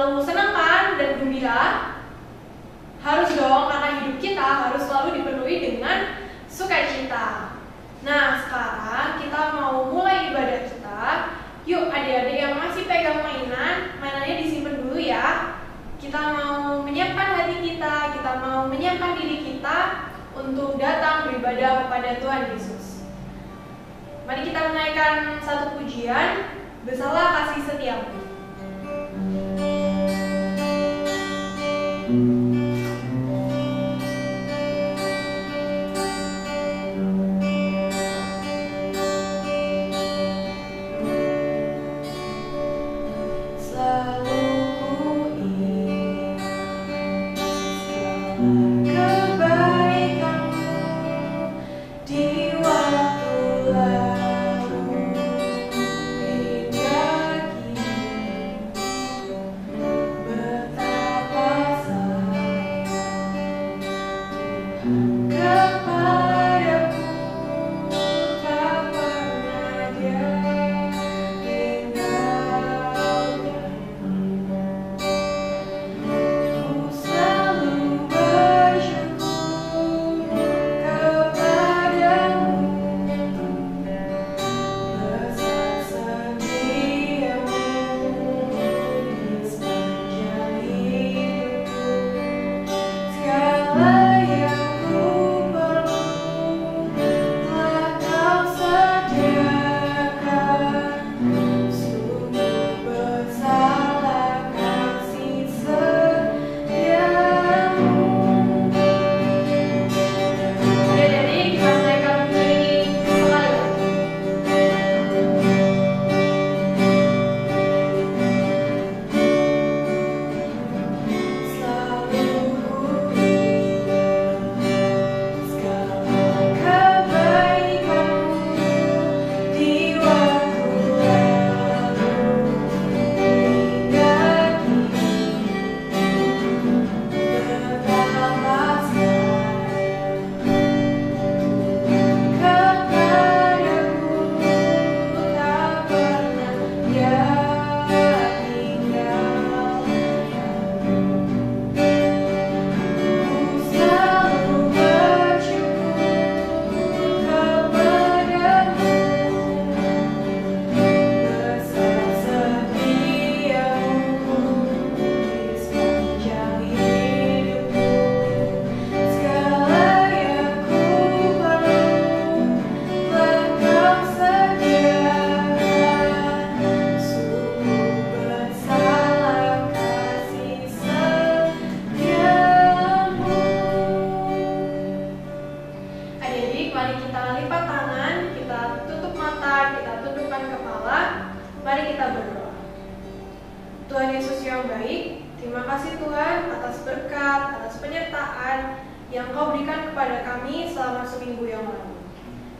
selalu senang kan dan gembira? Harus dong, karena hidup kita harus selalu dipenuhi dengan sukacita. Nah, sekarang kita mau mulai ibadah kita. Yuk adik-adik yang masih pegang mainannya disimpan dulu ya. Kita mau menyiapkan hati kita mau menyiapkan diri kita untuk datang beribadah kepada Tuhan Yesus. Mari kita menaikkan satu pujian, Besalah Kasih Setiamu.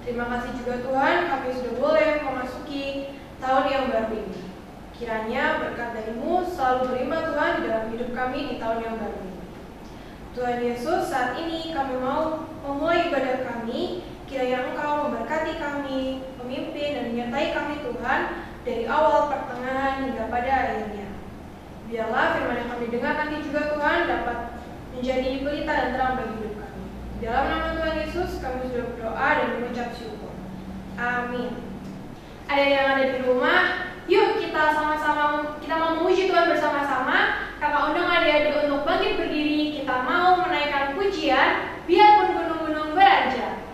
Terima kasih juga Tuhan, kami sudah boleh memasuki tahun yang baru ini. Kiranya berkat dari-Mu selalu berlimpah Tuhan di dalam hidup kami di tahun yang baru ini. Tuhan Yesus, saat ini kami mau memulai ibadah kami. Kiranya Engkau memberkati kami, memimpin dan menyertai kami Tuhan dari awal, pertengahan hingga pada akhirnya. Biarlah firman yang kami dengar nanti juga Tuhan dapat menjadi pelita dan terang bagi hidup kami. Dalam nama Tuhan Yesus kami sudah berdoa dan mengucap syukur. Amin. Ada yang ada di rumah, yuk kita sama-sama, kita mau memuji Tuhan bersama-sama. Kakak undang adik-adik untuk bangkit berdiri. Kita mau menaikkan pujian, biarpun gunung-gunung beranjak.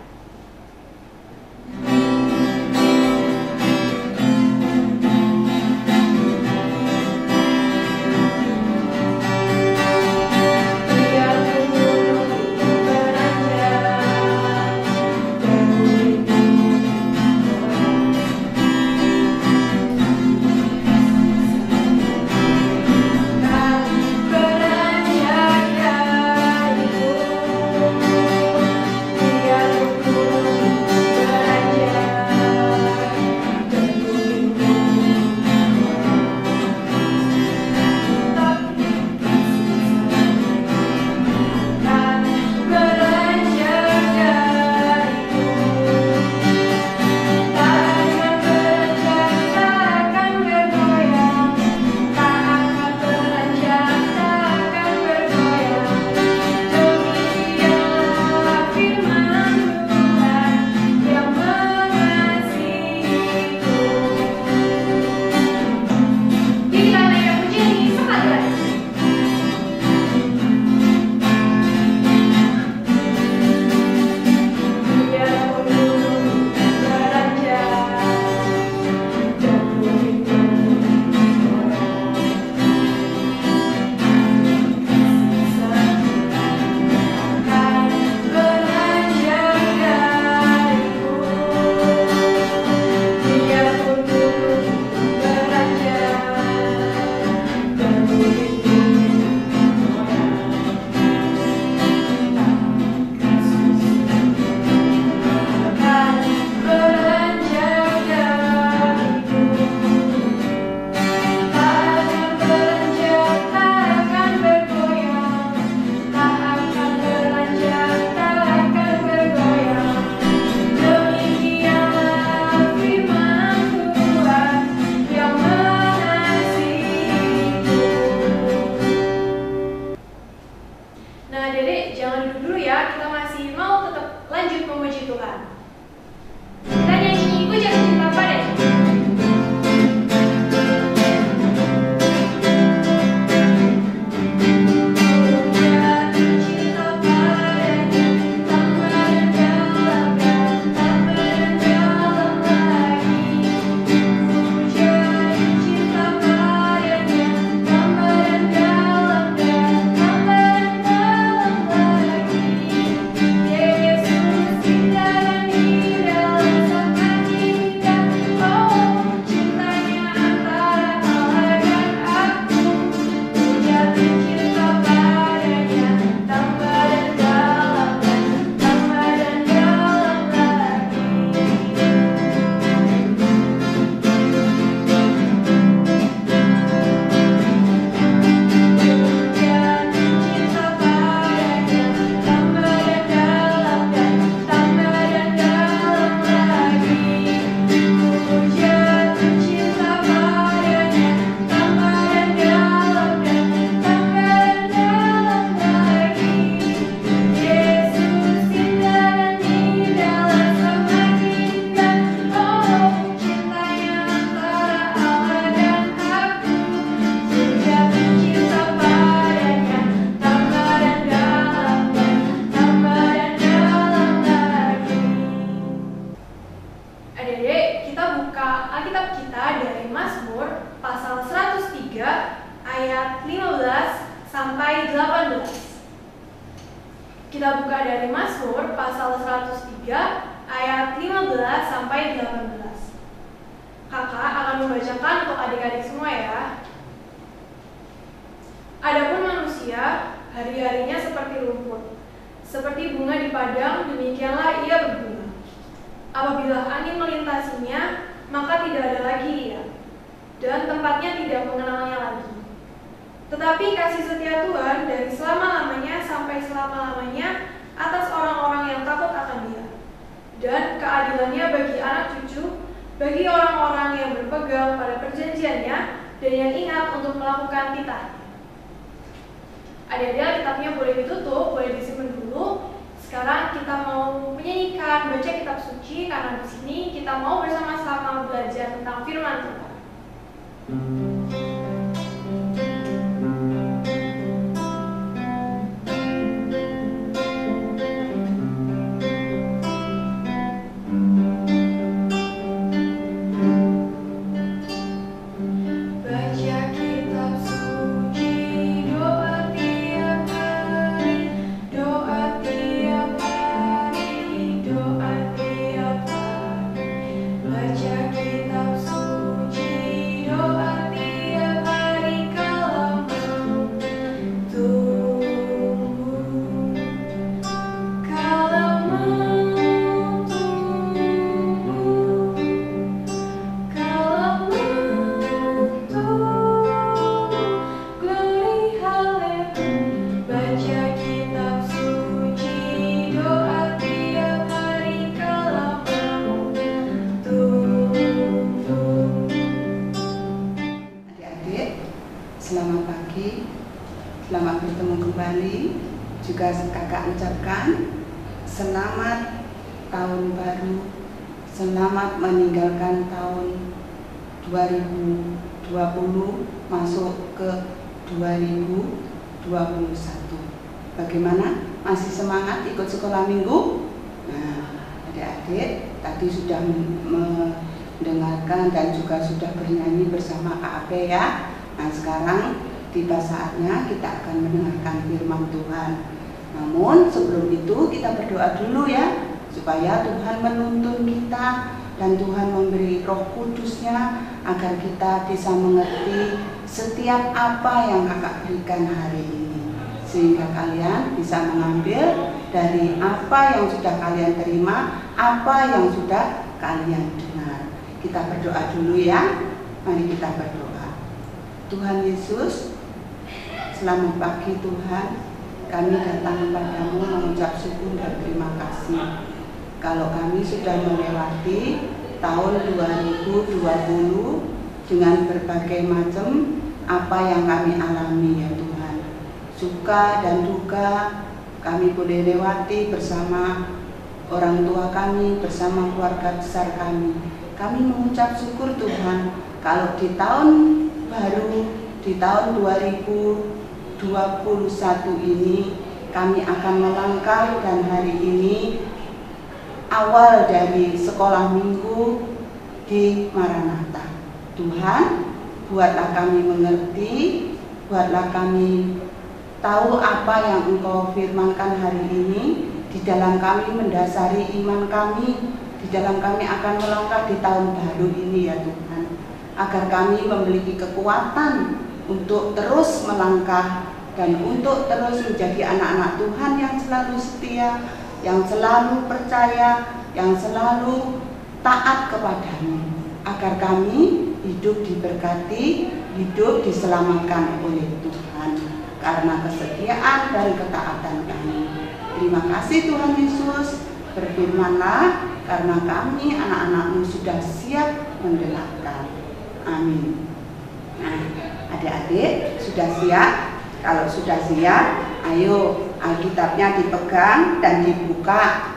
Beranjak dariku ayat 15 sampai 18. Kita buka dari Mazmur pasal 103 ayat 15 sampai 18. Kakak akan membacakan untuk adik-adik semua ya. Adapun manusia, hari-harinya seperti rumput, seperti bunga di padang, demikianlah ia berbunga. Apabila angin melintasinya, maka tidak ada lagi ia, dan tempatnya tidak mengenalnya lagi. Tetapi kasih setia Tuhan dari selama-lamanya sampai selama-lamanya atas orang-orang yang takut akan Dia, dan keadilannya bagi anak cucu, bagi orang-orang yang berpegang pada perjanjiannya dan yang ingat untuk melakukan titahnya. Adik-adik, kitabnya boleh ditutup, boleh disimpan dulu. Sekarang kita mau menyanyikan baca kitab suci, karena di sini kita mau bersama-sama belajar tentang firman Tuhan. Selamat pagi, selamat bertemu kembali. Juga kakak ucapkan selamat tahun baru, selamat meninggalkan tahun 2020 masuk ke 2021. Bagaimana? Masih semangat ikut sekolah minggu? Nah, adik-adik tadi sudah mendengarkan dan juga sudah bernyanyi bersama Kak Ape ya. Nah, sekarang tiba saatnya kita akan mendengarkan firman Tuhan. Namun sebelum itu kita berdoa dulu ya, supaya Tuhan menuntun kita dan Tuhan memberi Roh Kudus-Nya agar kita bisa mengerti setiap apa yang kakak berikan hari ini, sehingga kalian bisa mengambil dari apa yang sudah kalian terima, apa yang sudah kalian dengar. Kita berdoa dulu ya. Mari kita berdoa. Tuhan Yesus, selamat pagi Tuhan. Kami datang kepadamu mengucap syukur dan terima kasih. Kalau kami sudah melewati tahun 2020 dengan berbagai macam apa yang kami alami ya Tuhan. Suka dan duka kami boleh lewati bersama orang tua kami, bersama keluarga besar kami. Kami mengucap syukur Tuhan, kalau di tahun baru, di tahun 2021 ini kami akan melangkah, dan hari ini awal dari sekolah minggu di Maranatha. Tuhan, buatlah kami mengerti, buatlah kami tahu apa yang Engkau firmankan hari ini, di dalam kami mendasari iman kami, di dalam kami akan melangkah di tahun baru ini ya Tuhan, agar kami memiliki kekuatan untuk terus melangkah dan untuk terus menjadi anak-anak Tuhan yang selalu setia, yang selalu percaya, yang selalu taat kepadamu, agar kami hidup diberkati, hidup diselamatkan oleh Tuhan karena kesetiaan dan ketaatan kami. Terima kasih Tuhan Yesus, berfirmanlah, karena kami anak-anak-Mu sudah siap mendengarkan. Amin. Nah, adik-adik sudah siap? Kalau sudah siap, ayo Alkitabnya dipegang dan dibuka.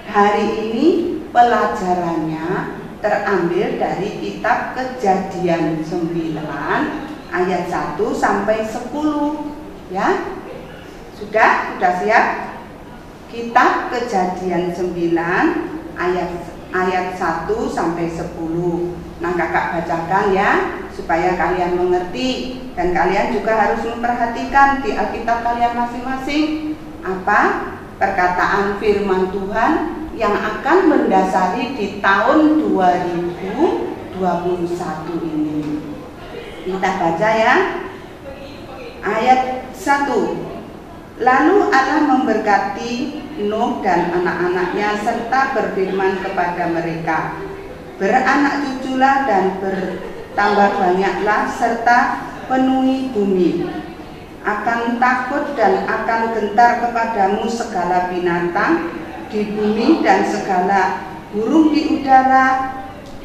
Hari ini pelajarannya terambil dari kitab Kejadian 9 ayat 1 sampai 10 ya. Sudah siap? Kitab Kejadian 9 ayat 1 sampai 10. Nah, kakak bacakan ya, supaya kalian mengerti, dan kalian juga harus memperhatikan di Alkitab kalian masing-masing apa perkataan firman Tuhan yang akan mendasari di tahun 2021 ini. Kita baca ya. Ayat 1. Lalu Allah memberkati Nuh dan anak-anaknya serta berfirman kepada mereka, beranak cuculah dan bertambah banyaklah serta penuhi bumi. Akan takut dan akan gentar kepadamu segala binatang di bumi dan segala burung di udara,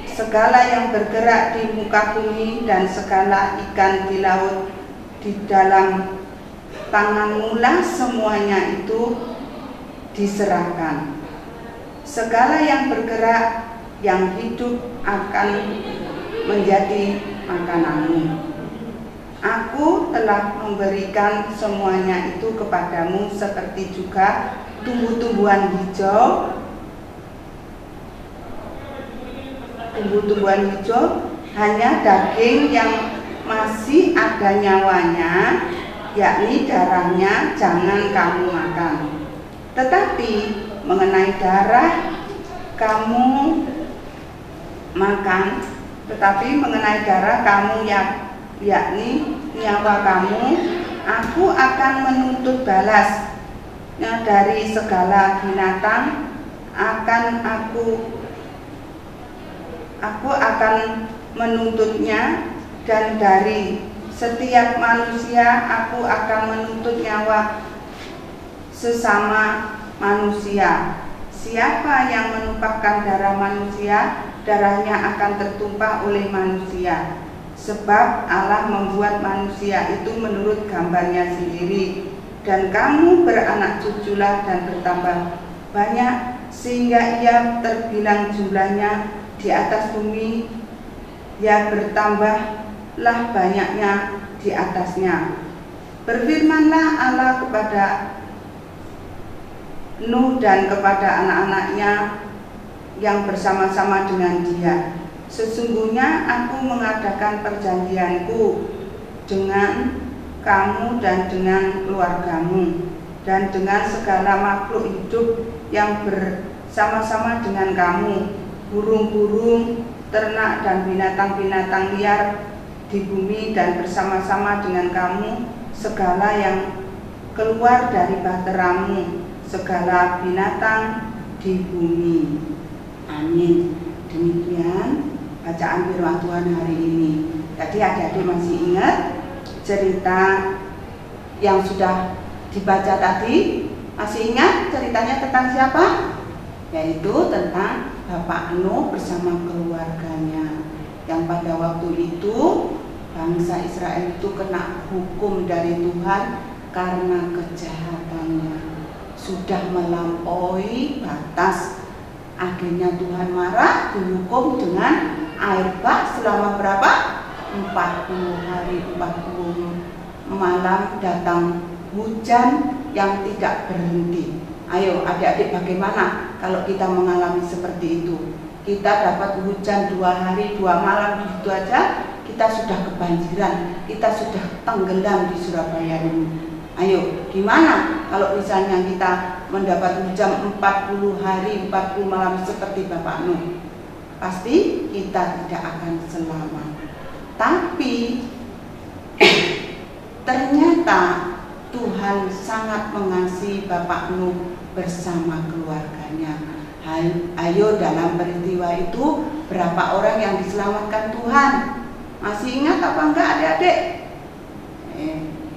segala yang bergerak di muka bumi dan segala ikan di laut. Di dalam tanganmu lah semuanya itu diserahkan. Segala yang bergerak, yang hidup akan menjadi makananmu. Aku telah memberikan semuanya itu kepadamu seperti juga tumbuh-tumbuhan hijau. Tumbuh-tumbuhan hijau, hanya daging yang masih ada nyawanya, yakni darahnya jangan kamu makan. Tetapi mengenai darah kamu makan, tetapi mengenai darah kamu yakni nyawa kamu, aku akan menuntut balasnya dari segala binatang. Aku akan menuntutnya, dan dari setiap manusia aku akan menuntut nyawa sesama manusia. Siapa yang menumpahkan darah manusia, darahnya akan tertumpah oleh manusia. Sebab Allah membuat manusia itu menurut gambarnya sendiri. Dan kamu beranak cuculah dan bertambah banyak, sehingga ia terbilang jumlahnya di atas bumi, ya bertambahlah banyaknya di atasnya. Berfirmanlah Allah kepada Nuh dan kepada anak-anaknya yang bersama-sama dengan dia, sesungguhnya aku mengadakan perjanjianku dengan kamu dan dengan keluargamu dan dengan segala makhluk hidup yang bersama-sama dengan kamu, burung-burung, ternak dan binatang-binatang liar di bumi, dan bersama-sama dengan kamu segala yang keluar dari bahteramu, segala binatang di bumi. Amin. Demikian bacaan firman Tuhan hari ini. Tadi adik-adik masih ingat cerita yang sudah dibaca tadi? Masih ingat ceritanya tentang siapa? Yaitu tentang Bapak Nuh bersama keluarganya, yang pada waktu itu bangsa Israel itu kena hukum dari Tuhan karena kejahatannya sudah melampaui batas. Akhirnya Tuhan marah, dihukum dengan air bah selama berapa? 40 hari 40 malam datang hujan yang tidak berhenti. Ayo adik-adik, bagaimana kalau kita mengalami seperti itu? Kita dapat hujan 2 hari 2 malam begitu aja, kita sudah kebanjiran, kita sudah tenggelam di Surabaya ini. Ayo, gimana kalau misalnya kita mendapat hujan 40 hari 40 malam seperti Bapak Nuh? Pasti kita tidak akan selamat. Tapi ternyata Tuhan sangat mengasihi Bapak Nuh bersama keluarganya. Ayo, dalam peristiwa itu berapa orang yang diselamatkan Tuhan? Masih ingat apa enggak adik-adik?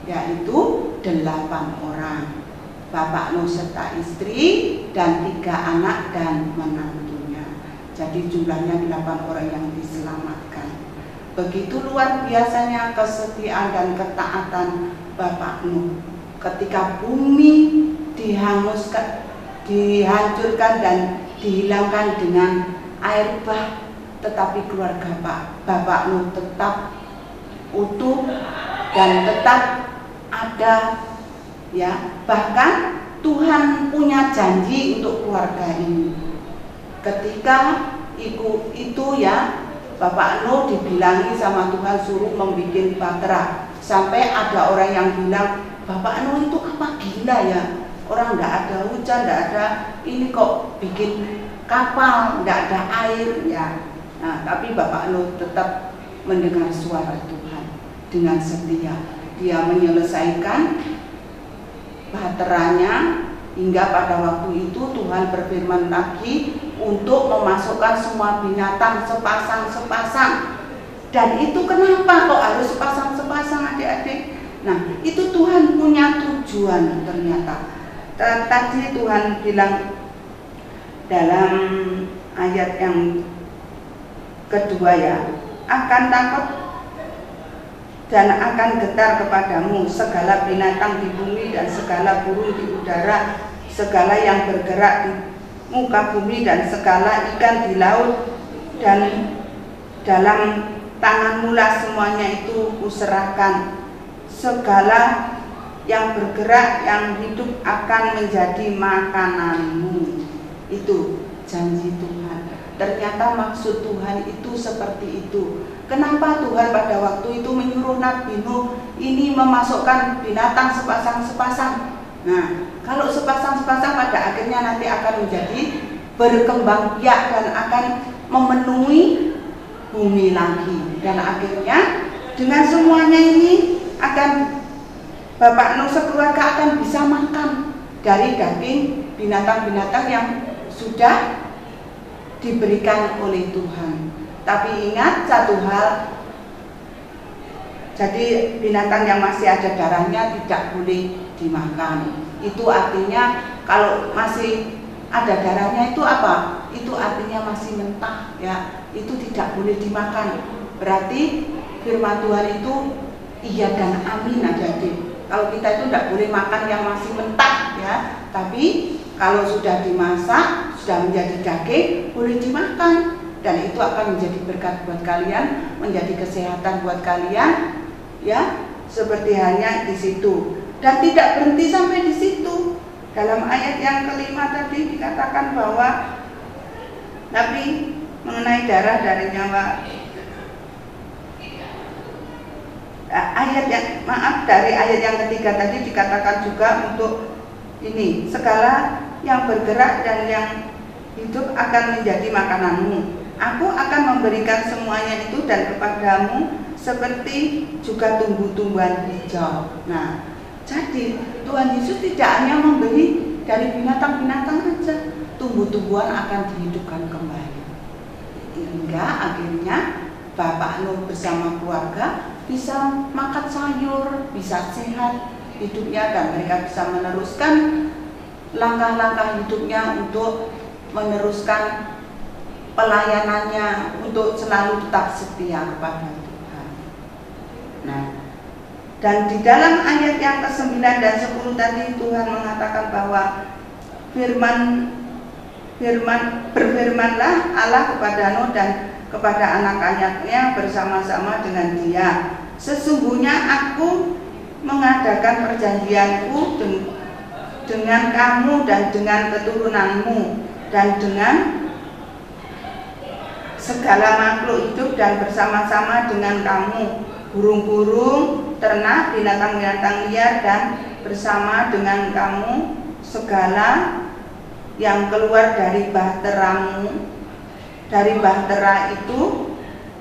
Yaitu 8 orang. Bapak Nuh serta istri dan 3 anak dan menantunya. Jadi jumlahnya 8 orang yang diselamatkan. Begitu luar biasanya kesetiaan dan ketaatan Bapak Nuh. Ketika bumi dihancurkan dan dihilangkan dengan air bah, tetapi keluarga Bapak Nuh tetap utuh dan tetap ada, ya. Bahkan Tuhan punya janji untuk keluarga ini. Ketika itu ya Bapak Nuh dibilangi sama Tuhan suruh membuat bahtera. Sampai ada orang yang bilang, Bapak Nuh itu apa gila ya? Orang nggak ada hujan, nggak ada ini kok bikin kapal, nggak ada air ya. Nah, tapi Bapak Nuh tetap mendengar suara Tuhan dengan setia. Dia menyelesaikan bahteranya hingga pada waktu itu Tuhan berfirman lagi untuk memasukkan semua binatang sepasang-sepasang. Dan itu kenapa kok harus sepasang-sepasang adik-adik? Nah, itu Tuhan punya tujuan ternyata. Tadi Tuhan bilang dalam ayat yang kedua ya, akan takut dan akan getar kepadamu segala binatang di bumi dan segala burung di udara, segala yang bergerak di muka bumi dan segala ikan di laut, dan dalam tanganmu lah semuanya itu kuserahkan. Segala yang bergerak, yang hidup akan menjadi makananmu. Itu janji Tuhan. Ternyata maksud Tuhan itu seperti itu. Kenapa Tuhan pada waktu itu menyuruh Nabi Nuh ini memasukkan binatang sepasang-sepasang? Nah, kalau sepasang-sepasang pada akhirnya nanti akan menjadi berkembang biak dan akan memenuhi bumi lagi. Dan akhirnya dengan semuanya ini akan Bapak Nuh sekeluarga akan bisa makan dari daging binatang-binatang yang sudah diberikan oleh Tuhan. Tapi ingat satu hal, jadi binatang yang masih ada darahnya tidak boleh dimakan. Itu artinya kalau masih ada darahnya itu apa? Itu artinya masih mentah ya. Itu tidak boleh dimakan. Berarti firman Tuhan itu iya dan amin adik-adik. Kalau kita itu tidak boleh makan yang masih mentah ya. Tapi kalau sudah dimasak, sudah menjadi daging, boleh dimakan. Dan itu akan menjadi berkat buat kalian, menjadi kesehatan buat kalian, ya, seperti halnya di situ. Dan tidak berhenti sampai di situ. Dalam ayat yang kelima tadi dikatakan bahwa Nabi mengenai darah dari nyawa. Dari ayat yang ketiga tadi dikatakan juga untuk ini, segala yang bergerak dan yang hidup akan menjadi makananmu. Aku akan memberikan semuanya itu dan kepadamu seperti juga tumbuh-tumbuhan hijau. Nah, jadi Tuhan Yesus tidak hanya memberi dari binatang-binatang saja, tumbuh-tumbuhan akan dihidupkan kembali. Hingga akhirnya Bapak Nuh bersama keluarga bisa makan sayur, bisa sehat hidupnya, dan mereka bisa meneruskan langkah-langkah hidupnya untuk meneruskan pelayanannya, untuk selalu tetap setia kepada Tuhan. Nah, dan di dalam ayat yang ke-9 dan 10 tadi Tuhan mengatakan bahwa berfirmanlah Allah kepada Nuh dan kepada anak-anaknya bersama-sama dengan dia, sesungguhnya aku mengadakan perjanjianku dengan kamu dan dengan keturunanmu dan dengan segala makhluk hidup dan bersama-sama dengan kamu, burung-burung, ternak, binatang-binatang liar, dan bersama dengan kamu segala yang keluar dari bahteramu. Dari bahtera itu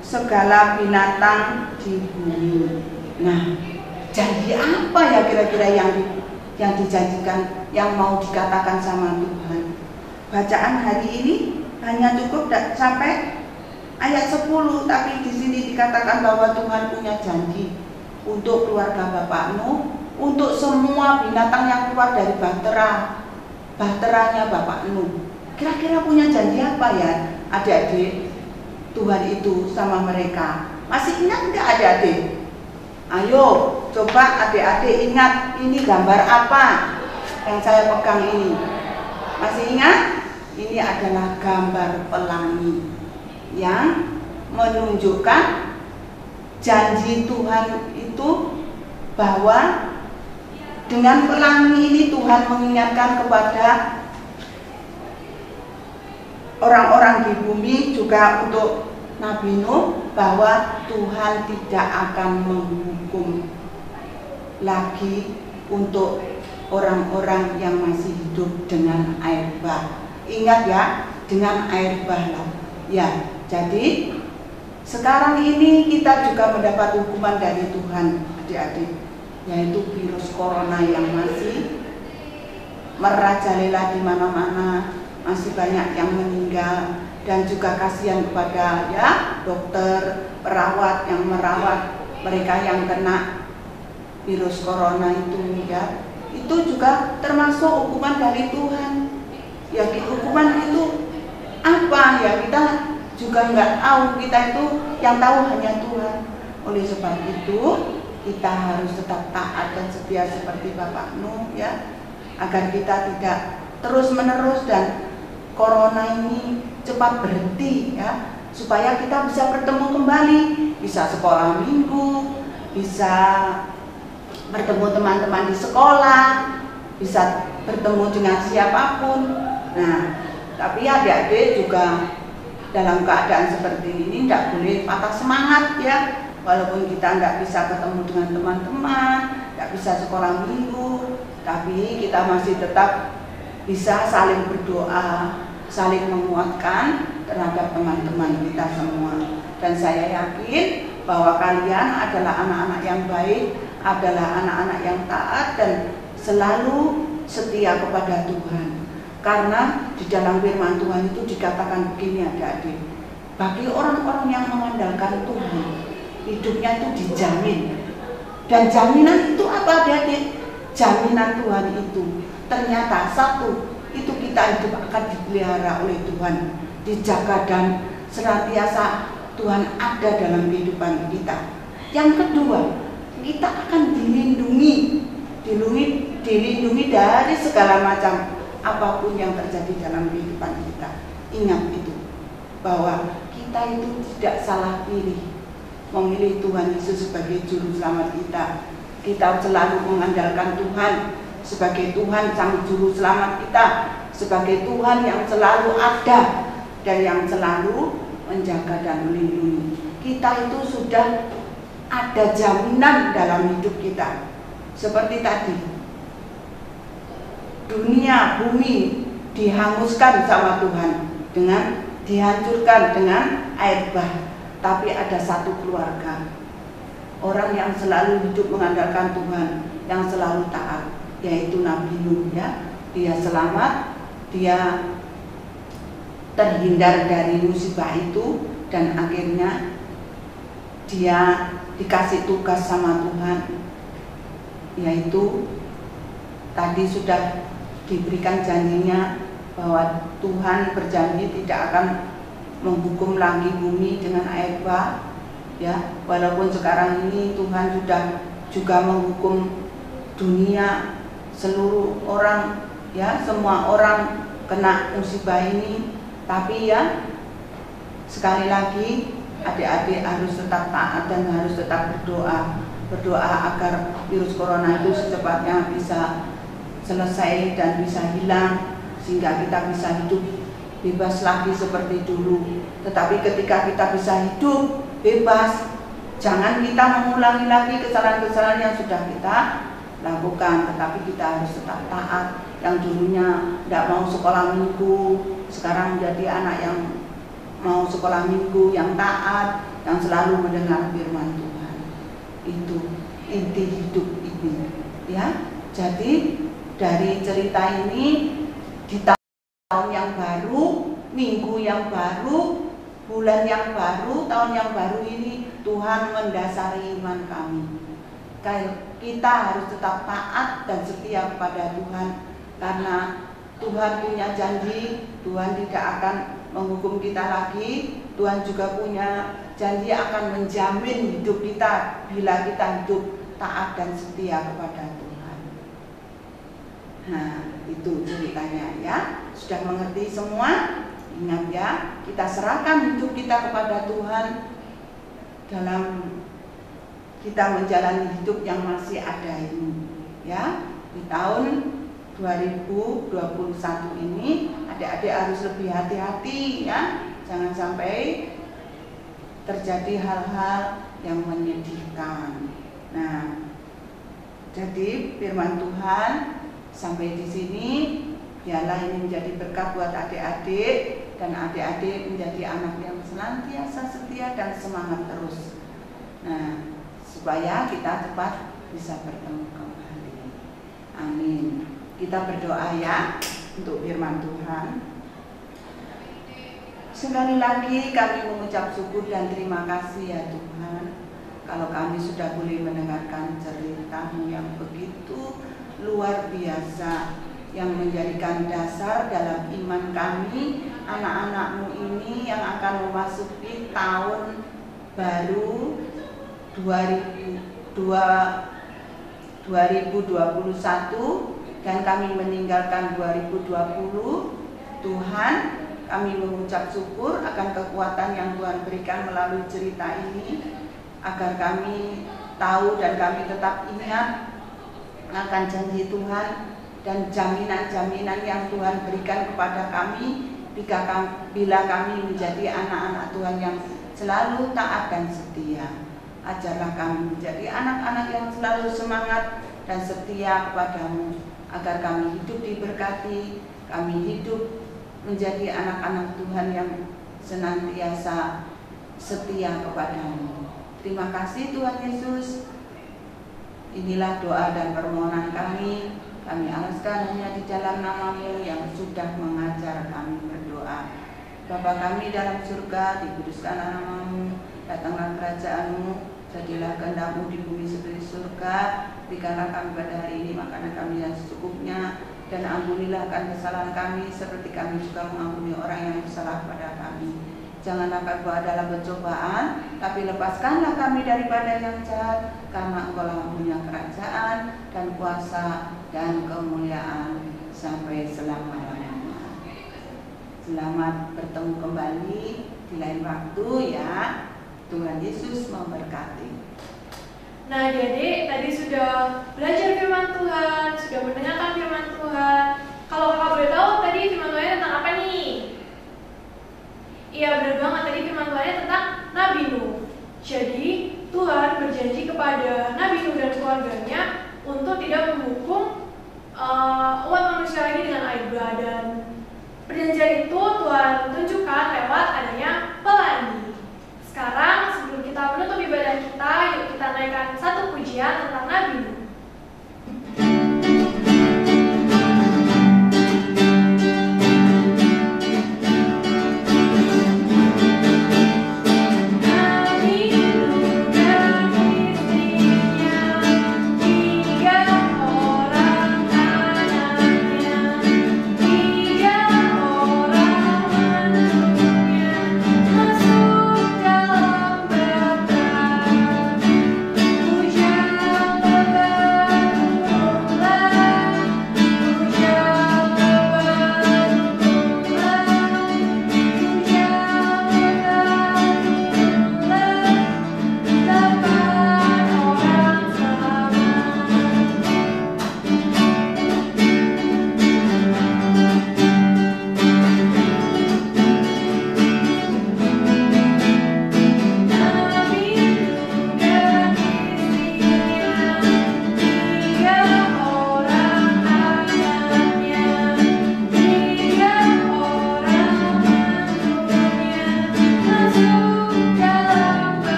segala binatang di bumi. Nah, janji apa ya kira-kira yang dijanjikan, yang mau dikatakan sama Tuhan? Bacaan hari ini hanya cukup sampai ayat 10, tapi di sini dikatakan bahwa Tuhan punya janji untuk keluarga Bapak Nuh, untuk semua binatang yang keluar dari bahteranya Bapak Nuh. Kira-kira punya janji apa ya adik-adik Tuhan itu sama mereka? Masih ingat nggak adik-adik? Ayo coba adik-adik ingat, ini gambar apa yang saya pegang ini? Masih ingat? Ini adalah gambar pelangi yang menunjukkan janji Tuhan itu bahwa dengan pelangi ini Tuhan mengingatkan kepada orang-orang di bumi juga untuk Nabi Nuh bahwa Tuhan tidak akan menghukum lagi untuk orang-orang yang masih hidup dengan air bah. Ingat ya, dengan air bah lah. Ya, jadi sekarang ini kita juga mendapat hukuman dari Tuhan, adik-adik, yaitu virus corona yang masih merajalela di mana-mana, masih banyak yang meninggal, dan juga kasihan kepada ya dokter, perawat yang merawat mereka yang kena virus corona itu ya. Itu juga termasuk hukuman dari Tuhan. Ya, hukuman itu apa ya, kita juga nggak tahu, kita itu yang tahu hanya Tuhan. Oleh sebab itu kita harus tetap taat dan setia seperti Bapak Nuh ya, agar kita tidak terus menerus dan corona ini cepat berhenti ya, supaya kita bisa bertemu kembali, bisa sekolah minggu, bisa bertemu teman-teman di sekolah, bisa bertemu dengan siapapun. Nah, tapi adik-adik juga dalam keadaan seperti ini tidak boleh patah semangat ya. Walaupun kita tidak bisa ketemu dengan teman-teman, tidak bisa sekolah minggu, tapi kita masih tetap bisa saling berdoa, saling menguatkan terhadap teman-teman kita semua. Dan saya yakin bahwa kalian adalah anak-anak yang baik, adalah anak-anak yang taat dan selalu setia kepada Tuhan. Karena di dalam firman Tuhan itu dikatakan begini adik-adik, bagi orang-orang yang mengandalkan Tuhan, hidupnya itu dijamin. Dan jaminan itu apa adik-adik? Jaminan Tuhan itu ternyata satu, itu kita hidup akan dipelihara oleh Tuhan, dijaga dan senantiasa Tuhan ada dalam kehidupan kita. Yang kedua, kita akan dilindungi dari segala macam apapun yang terjadi dalam kehidupan kita. Ingat itu, bahwa kita itu tidak salah pilih memilih Tuhan Yesus sebagai juru selamat kita. Kita selalu mengandalkan Tuhan sebagai Tuhan sang juru selamat kita, sebagai Tuhan yang selalu ada dan yang selalu menjaga dan melindungi. Kita itu sudah ada jaminan dalam hidup kita. Seperti tadi, dunia, bumi dihanguskan sama Tuhan, dengan dihancurkan dengan air bah. Tapi ada satu keluarga, orang yang selalu hidup mengandalkan Tuhan, yang selalu taat, yaitu Nabi Nuh ya. Dia selamat, dia terhindar dari musibah itu, dan akhirnya dia dikasih tugas sama Tuhan, yaitu tadi sudah diberikan janjinya bahwa Tuhan berjanji tidak akan menghukum lagi bumi dengan air bah ya. Walaupun sekarang ini Tuhan sudah juga menghukum dunia, seluruh orang ya, semua orang kena musibah ini, tapi ya sekali lagi adik-adik harus tetap taat dan harus tetap berdoa agar virus corona itu secepatnya bisa selesai dan bisa hilang, sehingga kita bisa hidup bebas lagi seperti dulu. Tetapi ketika kita bisa hidup bebas, jangan kita mengulangi lagi kesalahan-kesalahan yang sudah kita lakukan, tetapi kita harus tetap taat. Yang dulunya tidak mau sekolah minggu, sekarang menjadi anak yang mau sekolah minggu, yang taat, yang selalu mendengar firman Tuhan. Itu inti hidup ini ya. Jadi dari cerita ini, di tahun yang baru, minggu yang baru, bulan yang baru, tahun yang baru ini, Tuhan mendasari iman kami. Kita harus tetap taat dan setia kepada Tuhan, karena Tuhan punya janji, Tuhan tidak akan menghukum kita lagi. Tuhan juga punya janji akan menjamin hidup kita bila kita hidup taat dan setia kepada Tuhan. Nah, itu ceritanya ya. Sudah mengerti semua? Ingat ya, kita serahkan hidup kita kepada Tuhan dalam kita menjalani hidup yang masih ada ini ya. Di tahun 2021 ini adik-adik harus lebih hati-hati ya. Jangan sampai terjadi hal-hal yang menyedihkan. Nah, jadi firman Tuhan sampai di sini, biarlah ini menjadi berkat buat adik-adik, dan adik-adik menjadi anak yang senantiasa setia dan semangat terus. Nah, supaya kita cepat bisa bertemu kembali. Amin. Kita berdoa ya untuk firman Tuhan. Sekali lagi kami mengucap syukur dan terima kasih ya Tuhan, kalau kami sudah boleh mendengarkan cerita-Mu yang begitu luar biasa, yang menjadikan dasar dalam iman kami, anak-anak-Mu ini yang akan memasuki tahun baru 2021, dan kami meninggalkan 2020. Tuhan, kami mengucap syukur akan kekuatan yang Tuhan berikan melalui cerita ini, agar kami tahu dan kami tetap ingat akan janji Tuhan dan jaminan-jaminan yang Tuhan berikan kepada kami bila kami menjadi anak-anak Tuhan yang selalu taat dan setia. Ajarlah kami menjadi anak-anak yang selalu semangat dan setia kepada-Mu, agar kami hidup diberkati, kami hidup menjadi anak-anak Tuhan yang senantiasa setia kepada-Mu. Terima kasih Tuhan Yesus. Inilah doa dan permohonan kami. Kami alaskan hanya di dalam nama-Mu yang sudah mengajar kami berdoa. Bapa kami dalam surga, dikuduskanlah nama-Mu, datanglah kerajaan-Mu, jadilah kehendak-Mu di bumi seperti surga. Berikanlah kami pada hari ini makanan kami yang secukupnya, dan ampunilah akan kesalahan kami seperti kami juga mengampuni orang yang bersalah pada kami. Janganlah kami bawa dalam pencobaan, tapi lepaskanlah kami daripada yang jahat, karena Engkau-lah punya kerajaan dan kuasa dan kemuliaan sampai selama-lamanya. Selamat bertemu kembali di lain waktu ya. Tuhan Yesus memberkati. Nah, adik-adik tadi sudah belajar firman Tuhan, sudah mendengarkan firman Tuhan. Kalau kakak boleh tahu tadi firman Tuhan tentang apa nih? Iya, benar banget, tadi firman Tuhan tentang Nabi Nuh. Jadi Tuhan berjanji kepada Nabi Nuh dan keluarganya untuk tidak menghukum umat manusia lagi dengan air bah, dan perjanjian itu Tuhan tunjukkan lewat adanya pelangi. Sekarang sebelum kita menutup ibadah kita, yuk kita naikkan satu pujian tentang Nabi Nuh.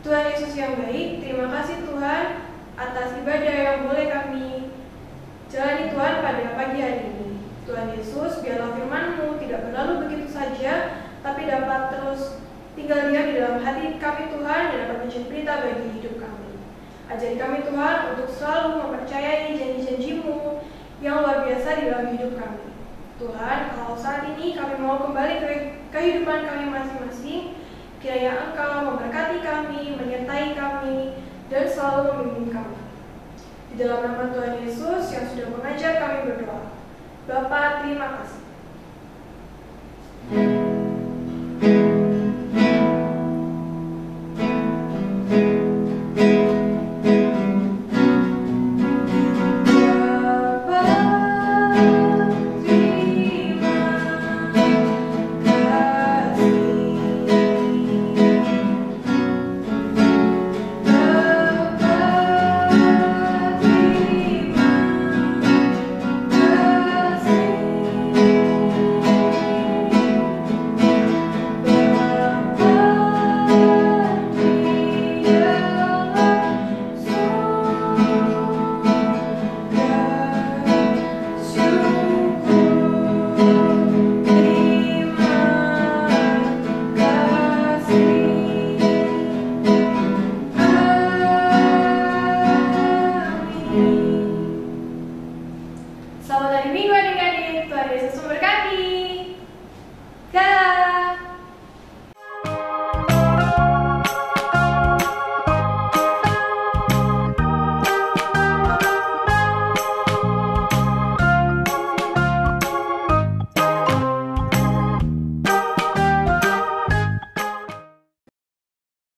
Tuhan Yesus yang baik, terima kasih Tuhan atas ibadah yang boleh kami jalani Tuhan pada pagi hari ini. Tuhan Yesus, biarlah firman-Mu tidak berlalu begitu saja, tapi dapat terus tinggal diam di dalam hati kami Tuhan, dan dapat menjadi berita bagi hidup kami. Ajari kami Tuhan untuk selalu mempercayai janji-janji-Mu yang luar biasa di dalam hidup kami. Tuhan, kalau saat ini kami mau kembali ke kehidupan kami masing-masing, kiranya Engkau memberkati kami, menyertai kami, dan selalu membimbing kami. Di dalam nama Tuhan Yesus yang sudah mengajar kami berdoa. Bapa, terima kasih. Selamat hari Minggu adik-adik, Tuhan Yesus memberkati.